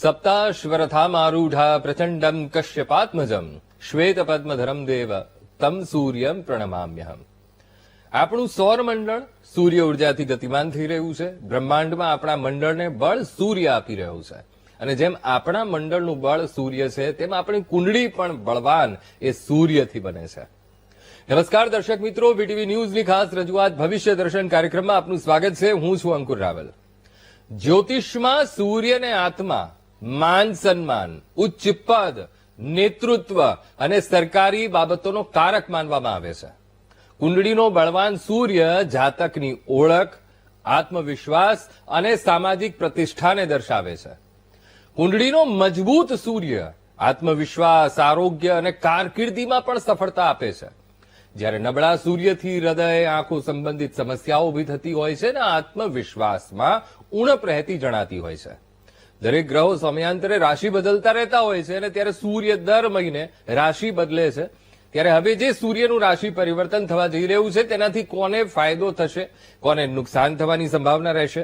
સપ્તાશ્વરથામારૂઢા પ્રચંડમ કશ્યપાત્મજમ શ્વેતપદ્મધરમ દેવ તમ સૂર્યમ પ્રણમામ્યહમ. આપણું સૌરમંડળ સૂર્ય ઉર્જાથી ગતિમાન થઈ રહ્યું છે. બ્રહ્માંડમાં આપણા મંડળને બળ સૂર્ય આપી રહ્યું છે. અને જેમ આપણા મંડળનું બળ સૂર્ય છે તેમ આપણી કુંડળી પણ બળવાન એ સૂર્યથી બને છે. નમસ્કાર દર્શક મિત્રો, વીટીવી ન્યૂઝની ખાસ રજૂઆત ભવિષ્ય દર્શન કાર્યક્રમમાં આપનું સ્વાગત છે. હું છું અંકુર રાવલ. જ્યોતિષમાં સૂર્યને આત્મા, માન સન્માન, ઉચ્ચ પદ, નેતૃત્વ અને સરકારી બાબતોનો કારક માનવામાં આવે છે. કુંડળીનો બળવાન સૂર્ય જાતકની ઓળખ, આત્મવિશ્વાસ અને સામાજિક પ્રતિષ્ઠાને દર્શાવે છે. કુંડળીનો મજબૂત સૂર્ય આત્મવિશ્વાસ, આરોગ્ય અને કારકિર્દીમાં પણ સફળતા આપે છે. જ્યારે નબળા સૂર્યથી હૃદય, આંખો સંબંધિત સમસ્યાઓ ઉભી થતી હોય છે અને આત્મવિશ્વાસમાં ઉણપ રહેતી જણાતી હોય છે. દરેક ગ્રહો સમયાંતરે રાશિ બદલતા રહેતા હોય છે અને ત્યારે સૂર્ય દર મહિને રાશિ બદલે છે. ત્યારે હવે જે સૂર્યનું રાશિ પરિવર્તન થવા જઈ રહ્યું છે તેનાથી કોને ફાયદો થશે, કોને નુકસાન થવાની સંભાવના રહેશે,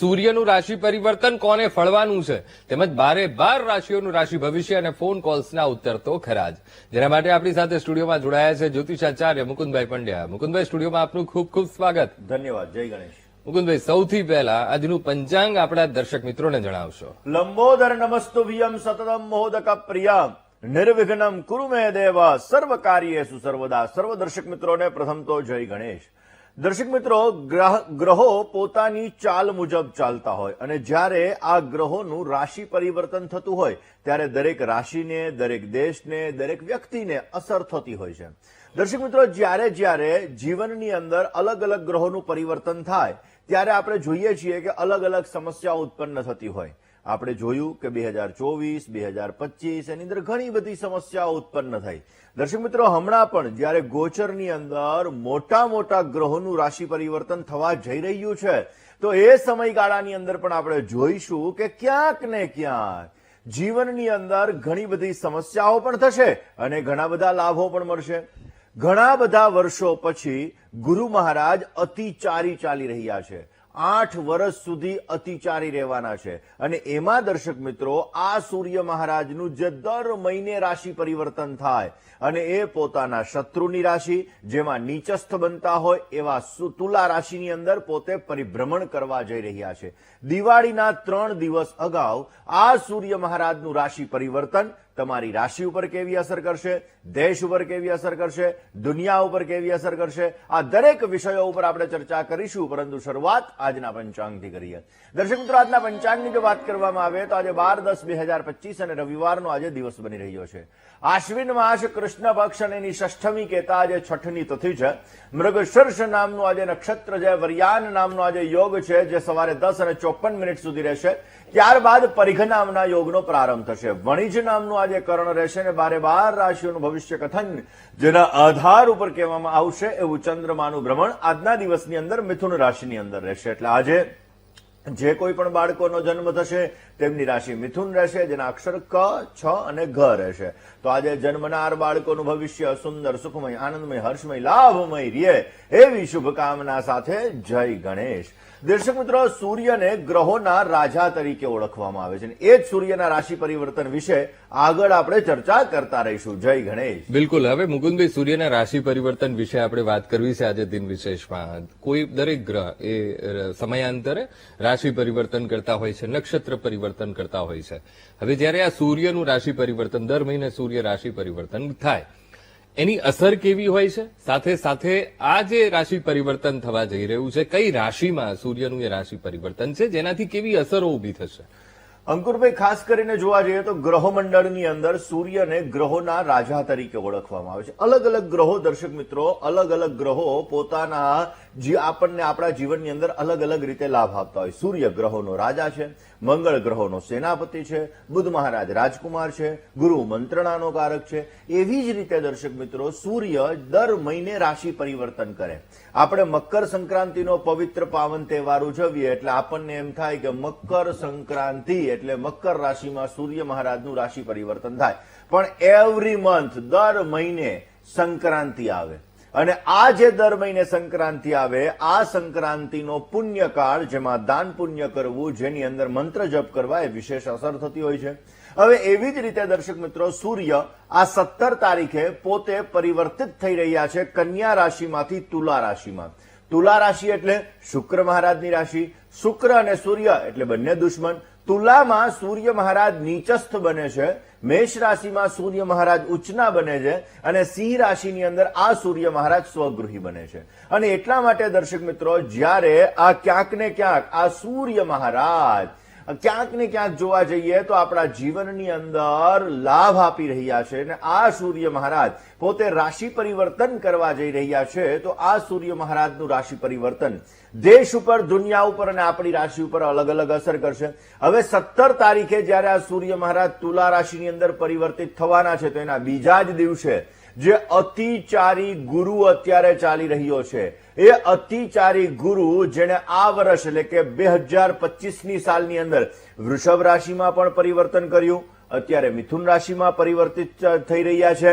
સૂર્યનું રાશિ પરિવર્તન કોને ફળવાનું છે, તેમજ 12 રાશિઓનું રાશિ ભવિષ્ય અને ફોન કોલ્સના ઉત્તર તો ખરા જ. જેના માટે આપણી સાથે સ્ટુડિયોમાં જોડાયા છે જ્યોતિષાચાર્ય મુકુંદભાઈ પંડ્યા. મુકુંદભાઈ, સ્ટુડિયોમાં આપનું ખૂબ ખૂબ સ્વાગત. ધન્યવાદ. જય ગણેશ. મુકુંદભાઈ, સૌથી પહેલા આજનું પંચાંગ આપણા દર્શક મિત્રોને જણાવશો. લંબોદર નમસ્તુભ્યમ સતતમ મોદક પ્રિયમ નિર્વિઘ્નમ કુરુ મે દેવ સર્વ કાર્યેષુ સર્વદા. સર્વ દર્શક મિત્રોને પ્રથમ તો જય ગણેશ. દર્શક મિત્રો, ગ્રહો પોતાની ચાલ મુજબ ચાલતા હોય અને જ્યારે આ ગ્રહોનું રાશિ પરિવર્તન થતું હોય ત્યારે દરેક રાશિને, દરેક દેશને, દરેક વ્યક્તિને અસર થતી હોય છે. દર્શક મિત્રો, જ્યારે જીવનની અંદર અલગ અલગ ગ્રહોનું પરિવર્તન થાય ત્યારે આપણે જોઈએ છીએ કે અલગ અલગ સમસ્યાઓ ઉત્પન્ન થતી હોય. આપણે જોયું કે 2024, 2025 એની અંદર ઘણી બધી સમસ્યાઓ ઉત્પન્ન થઈ. દર્શક મિત્રો, હમણાં પણ જ્યારે ગોચરની અંદર મોટા ગ્રહોનું રાશિ પરિવર્તન થવા જઈ રહ્યું છે તો એ સમયગાળાની અંદર પણ આપણે જોઈશું કે ક્યાંક ને ક્યાંક જીવનની અંદર ઘણી બધી સમસ્યાઓ પણ થશે અને ઘણા બધા લાભો પણ મળશે. ઘણા બધા વર્ષો પછી ગુરુ મહારાજ અતિચારી ચાલી રહ્યા છે. 8 વર્ષ સુધી અતિચારી રહેવાના છે અને એમાં દર્શક મિત્રો આ સૂર્ય મહારાજનું જે દર મહિને રાશિ પરિવર્તન થાય અને એ પોતાના શત્રુની રાશિ જેમાં નીચસ્થ બનતા હોય એવા તુલા રાશિની અંદર પોતે પરિભ્રમણ કરવા જઈ રહ્યા છે. દિવાળીના 3 દિવસ અગાઉ આ સૂર્ય મહારાજનું રાશિ પરિવર્તન તમારી રાશિ ઉપર કેવી અસર કરશે, દેશ ઉપર કેવી અસર કરશે, દુનિયા ઉપર કેવી અસર કરશે, આ દરેક વિષયો ઉપર આપણે ચર્ચા કરીશું. પરંતુ શરૂઆત આજના પંચાંગથી કરીએ. દર્શક મિત્રો, આજના પંચાંગની જો વાત કરવામાં આવે તો આજે 12-10-2025 અને રવિવારનો આજે દિવસ બની રહ્યો છે. આશ્વિન માસ કૃષ્ણ પક્ષ અને એની ષષ્ઠમી કહેતા આજે છઠની તિથિ છે. મૃગશીર્ષ નામનું આજે નક્ષત્ર છે. વર્યાન નામનો આજે યોગ છે જે સવારે 10:54 સુધી રહેશે. ત્યારબાદ પરિઘ નામના યોગનો પ્રારંભ થશે. વણિજ નામનું આજે કરણ રહેશે અને 12 રાશિઓનું ભવિષ્ય કથન જેના આધાર ઉપર કહેવામાં આવશે એવું ચંદ્રમાનું ભ્રમણ આજના દિવસની અંદર મિથુન રાશિની અંદર રહેશે. એટલે આજે જે કોઈ પણ બાળકોનો જન્મ થશે તેમની રાશિ મિથુન રહેશે, જેના અક્ષર ક, છ અને ઘ રહેશે. તો આજે જન્મનાર બાળકોનું ભવિષ્ય સુંદર, સુખમય, આનંદમય, હર્ષમય, લાભમય રહે એવી શુભકામના સાથે જય ગણેશ. દર્શક મિત્રો, સૂર્યને ગ્રહોના રાજા તરીકે ઓળખવામાં આવે છે અને એ જ સૂર્યના રાશિ પરિવર્તન વિશે આગળ આપણે ચર્ચા કરતા રહીશું. જય ગણેશ. બિલકુલ. હવે મુકુંદભાઈ, સૂર્યના રાશિ પરિવર્તન વિશે આપણે વાત કરવી છે આજે દિન વિશેષમાં. કોઈ દરેક ગ્રહ એ સમયાંતરે રાશિ પરિવર્તન કરતા હોય છે, નક્ષત્ર પરિવર્તન કરતા હોય છે. હવે જ્યારે આ સૂર્યનું રાશિ પરિવર્તન, દર મહિને સૂર્ય રાશિ પરિવર્તન થાય, એની અસર કેવી હોય છે, સાથે સાથે આ જે રાશિ પરિવર્તન થવા જઈ રહ્યું છે, કઈ રાશિમાં સૂર્યનું એ રાશિ પરિવર્તન છે, જેનાથી કેવી અસરો ઉભી થશે? અંકુરભાઈ, ખાસ કરીને જોવા જઈએ તો ગ્રહમંડળની અંદર સૂર્યને ગ્રહોના રાજા તરીકે ઓળખવામાં આવે છે. અલગ અલગ ગ્રહો, દર્શક મિત્રો, અલગ અલગ ગ્રહો પોતાના જે આપણને આપણા જીવનની અંદર અલગ અલગ રીતે લાભ આપતા હોય. સૂર્ય ગ્રહોનો રાજા છે, મંગળ ગ્રહોનો સેનાપતિ છે, બુધ મહારાજ રાજકુમાર છે, ગુરુ મંત્રણાનો કારક છે. એવી જ રીતે દર્શક મિત્રો સૂર્ય દર મહિને રાશિ પરિવર્તન કરે. આપણે મકર સંક્રાંતિનો પવિત્ર પાવન તહેવાર ઉજવીએ એટલે આપણને એમ થાય કે મકર સંક્રાંતિ એટલે મકર રાશિમાં સૂર્ય મહારાજનું રાશિ પરિવર્તન થાય. પણ એવરી મંથ, દર મહિને સંક્રાંતિ આવે અને આ જે દર મહિને સંક્રાંતિ આવે, આ સંક્રાંતિનો પુણ્યકાળ, જેમાં દાન પુણ્ય કરવું, જેની અંદર મંત્ર જપ કરવા, એ વિશેષ અસર થતી હોય છે. હવે એવી જ રીતે દર્શક મિત્રો, સૂર્ય આ 17 તારીખે પોતે પરિવર્તિત થઈ રહ્યા છે કન્યા રાશિમાંથી તુલા રાશિમાં. તુલા રાશિ એટલે શુક્ર મહારાજની રાશિ. શુક્ર અને સૂર્ય એટલે બંને દુશ્મન. તુલામાં સૂર્ય મહારાજ નીચસ્થ બને છે, મેષ રાશિમાં સૂર્ય મહારાજ ઉચ્ચના બને છે, અને સિંહ રાશિની અંદર આ સૂર્ય મહારાજ સ્વગૃહી બને છે. અને એટલા માટે દર્શક મિત્રો, જ્યારે આ ક્યાંક ને ક્યાંક આ સૂર્ય મહારાજ ક્યાંક ને ક્યાંક જોવા જઈએ તો આપણા જીવનની અંદર લાભ આપી રહ્યા છે, અને આ સૂર્ય મહારાજ પોતે રાશિ પરિવર્તન કરવા જઈ રહ્યા છે. તો આ સૂર્ય મહારાજનું રાશિ પરિવર્તન દેશ ઉપર, દુનિયા ઉપર અને આપણી રાશિ ઉપર અલગ અલગ અસર કરશે. હવે 17 તારીખે જ્યારે આ સૂર્ય મહારાજ તુલા રાશિની અંદર પરિવર્તિત થવાના છે, તો એના બીજા જ દિવસે જે અતિચારી ગુરુ અત્યારે ચાલી રહ્યો છે, એ અતિચારી ગુરુ જેને આ વર્ષ એટલે કે 2025ની સાલની અંદર વૃષભ રાશિમાં પણ પરિવર્તન કર્યું, અત્યારે મિથુન રાશિમાં પરિવર્તિત થઈ રહ્યા છે,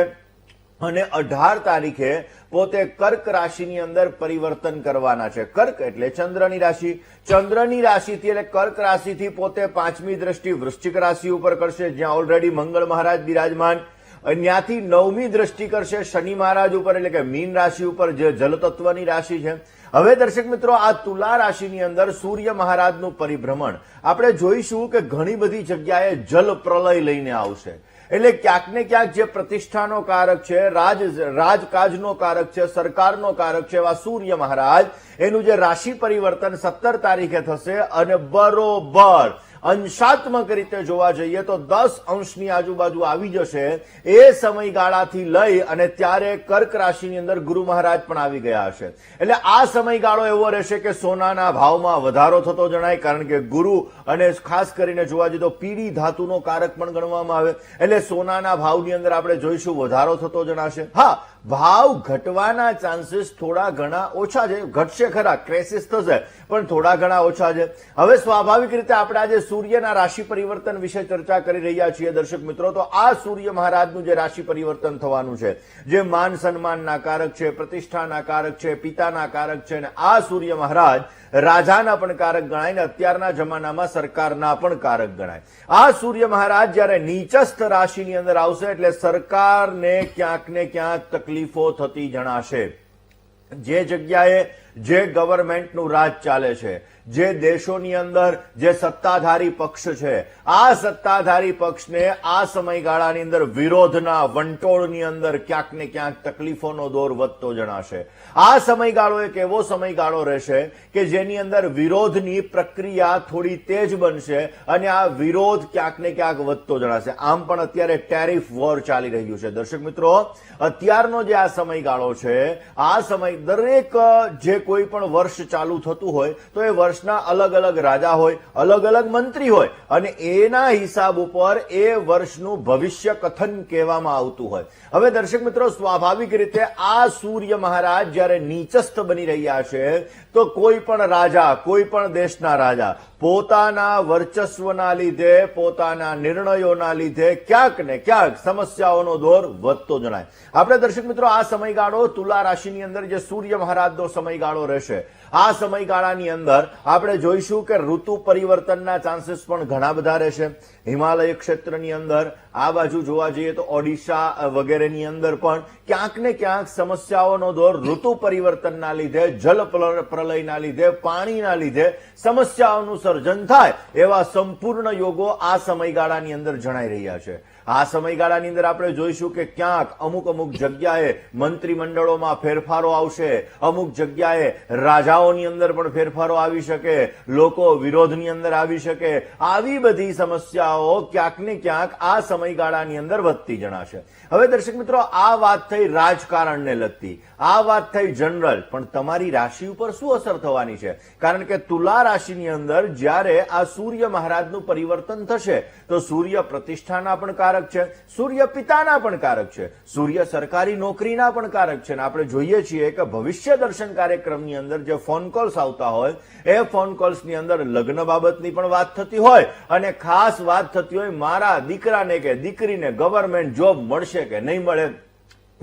અને 18 તારીખે પોતે કર્ક રાશિની અંદર પરિવર્તન કરવાના છે. કર્ક એટલે ચંદ્રની રાશિ. ચંદ્રની રાશિથી એટલે કર્ક રાશિથી પોતે 5મી દ્રષ્ટિ વૃશ્ચિક રાશિ ઉપર કરશે, જ્યાં ઓલરેડી મંગળ મહારાજ બિરાજમાન. ત્યાંથી 9મી દ્રષ્ટિ કરશે શનિ મહારાજ ઉપર, એટલે કે મીન રાશિ ઉપર, જે જલ તત્વની રાશિ છે. હવે દર્શક મિત્રો, આ તુલા રાશિની અંદર સૂર્ય મહારાજનું પરિભ્રમણ આપણે જોઈશું કે ઘણી બધી જગ્યાએ જલ પ્રલય લઈને આવશે. એટલે ક્યાંક ને ક્યાંક જે પ્રતિષ્ઠાનો કારક છે, રાજકાજનો કારક છે, સરકારનો કારક છે, એવા સૂર્ય મહારાજ, એનું જે રાશિ પરિવર્તન 17 તારીખે થશે, અને બરોબર અંશાત્મક રીતે જોવા જઈએ તો 10 અંશની આજુબાજુ આવી જશે. એ સમયગાળાથી લઈ અને ત્યારે કર્ક રાશિની અંદર ગુરુ મહારાજ પણ આવી ગયા હશે. એટલે આ સમયગાળો એવો રહેશે કે સોનાના ભાવમાં વધારો થતો જણાય, કારણ કે ગુરુ, અને ખાસ કરીને જોવા જઈએ તો પીળી ધાતુનો કારક પણ ગણવામાં આવે, એટલે સોનાના ભાવની અંદર આપણે જોઈશું વધારો થતો જણાશે. હા, ભાવ ઘટવાના ચાન્સીસ થોડા ઘણા ઓછા છે, ઘટશે ખરા, ક્રેસિસ થશે, પણ થોડા ઘણા ઓછા છે. હવે સ્વાભાવિક રીતે આપણે આજે સૂર્યના રાશિ પરિવર્તન વિશે ચર્ચા કરી રહ્યા છીએ દર્શક મિત્રો. તો આ સૂર્ય મહારાજનું જે રાશિ પરિવર્તન થવાનું છે, જે માન સન્માનના કારક છે, પ્રતિષ્ઠાના કારક છે, પિતાના કારક છે, અને આ સૂર્ય મહારાજ રાજાના પણ કારક ગણાય, ને અત્યારના જમાનામાં સરકારના પણ કારક ગણાય. આ સૂર્ય મહારાજ જયારે નીચસ્થ રાશિની અંદર આવશે, એટલે સરકારને ક્યાંક ને ક્યાંક તકલીફો થતી જણાશે. જે જગ્યાએ જે ગવર્મેન્ટનું રાજ ચાલે છે, જે દેશોની અંદર જે સત્તાધારી પક્ષ છે, આ સત્તાધારી પક્ષને આ સમયગાળાની અંદર વિરોધના વંટોળની અંદર ક્યાંક ને ક્યાંક તકલીફોનો દોર વધતો જણાશે. આ સમયગાળો એક એવો સમયગાળો રહેશે કે જેની અંદર વિરોધની પ્રક્રિયા થોડી તેજ બનશે, અને આ વિરોધ ક્યાંક ને ક્યાંક વધતો જણાશે. આમ પણ અત્યારે ટેરિફ વોર ચાલી રહ્યું છે દર્શક મિત્રો. અત્યારનો જે આ સમયગાળો છે, આ સમય દરેક જે કોઈ પણ વર્ષ ચાલુ થતું હોય, તો એ વર્ષના અલગ અલગ રાજા હોય, અલગ અલગ મંત્રી હોય, અને એના હિસાબ ઉપર એ વર્ષનું ભવિષ્ય કથન કહેવામાં આવતું હોય. હવે દર્શક મિત્રો, સ્વાભાવિક રીતે આ સૂર્ય મહારાજ જયારે નીચસ્થ બની રહ્યા છે, તો કોઈ પણ રાજા, કોઈ પણ દેશના રાજા પોતાના વર્ચસ્વના લીધે, પોતાના નિર્ણયોના લીધે ક્યાંક ને ક્યાંક સમસ્યાઓનો દોર વધતો જણાય. આપણે દર્શક મિત્રો, આ સમયગાળો તુલા રાશિની અંદર જે સૂર્ય મહારાજનો સમયગાળો રહેશે, આ સમયગાળાની અંદર આપણે જોઈશું કે ઋતુ પરિવર્તનના ચાન્સીસ પણ ઘણા બધા રહેશે. હિમાલય ક્ષેત્રની અંદર, આ બાજુ જોવા જઈએ તો ઓડિશા વગેરેની અંદર પણ ક્યાંક ને ક્યાંક સમસ્યાઓનો દોર ઋતુ પરિવર્તનના લીધે, જલ પ્રલયના લીધે, પાણીના લીધે સમસ્યાઓનું સર્જન થાય, એવા સંપૂર્ણ યોગો આ સમયગાળાની અંદર જણાઈ રહ્યા છે. આ સમયગાળાની અંદર આપણે જોઈશું કે ક્યાંક અમુક જગ્યાએ મંત્રીમંડળોમાં ફેરફારો આવશે, અમુક જગ્યાએ રાજાઓની અંદર પણ ફેરફારો આવી શકે, લોકો વિરોધની અંદર આવી શકે. આવી બધી સમસ્યાઓ ક્યાંક ને ક્યાંક આ સમયગાળાની અંદર વધતી જણાશે. હવે દર્શક મિત્રો, આ વાત થઈ રાજકારણને લગતી, આ વાત થઈ જનરલ, પણ તમારી રાશિ ઉપર શું અસર થવાની છે? કારણ કે તુલા રાશિની અંદર જ્યારે આ સૂર્ય મહારાજનું પરિવર્તન થશે, તો સૂર્ય પ્રતિષ્ઠાના પણ કારક છે, સૂર્ય પિતાના પણ કારક છે, સૂર્ય સરકારી નોકરીના પણ કારક છે. અને આપણે જોઈએ છીએ કે ભવિષ્ય દર્શન કાર્યક્રમની અંદર જે ફોન કોલ્સ આવતા હોય, એ ફોન કોલ્સની અંદર લગ્ન બાબતની પણ વાત થતી હોય, અને ખાસ વાત થતી હોય મારા દીકરાને કે દીકરીને ગવર્મેન્ટ જોબ મળશે કે નહીં મળે,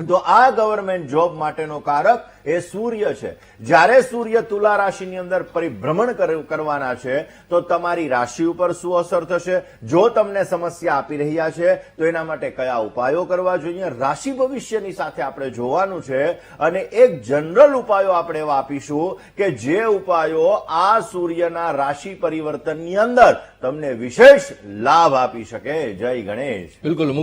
તો આ ગવર્મેન્ટ જોબ માટેનો કારક એ સૂર્ય છે. જ્યારે સૂર્ય તુલા રાશિની અંદર પરિભ્રમણ કરવાના છે તો તમારી રાશિ ઉપર શું અસર થશે, જો તમને સમસ્યા આપી રહ્યા છે તો એના માટે કયા ઉપાયો કરવા જોઈએ, રાશિ ભવિષ્યની સાથે આપણે જોવાનું છે. અને એક જનરલ ઉપાયો આપણે એવા આપીશું કે જે ઉપાયો આ સૂર્યના રાશિ પરિવર્તનની અંદર તમને વિશેષ લાભ આપી શકે. જય ગણેશ. બિલકુલ.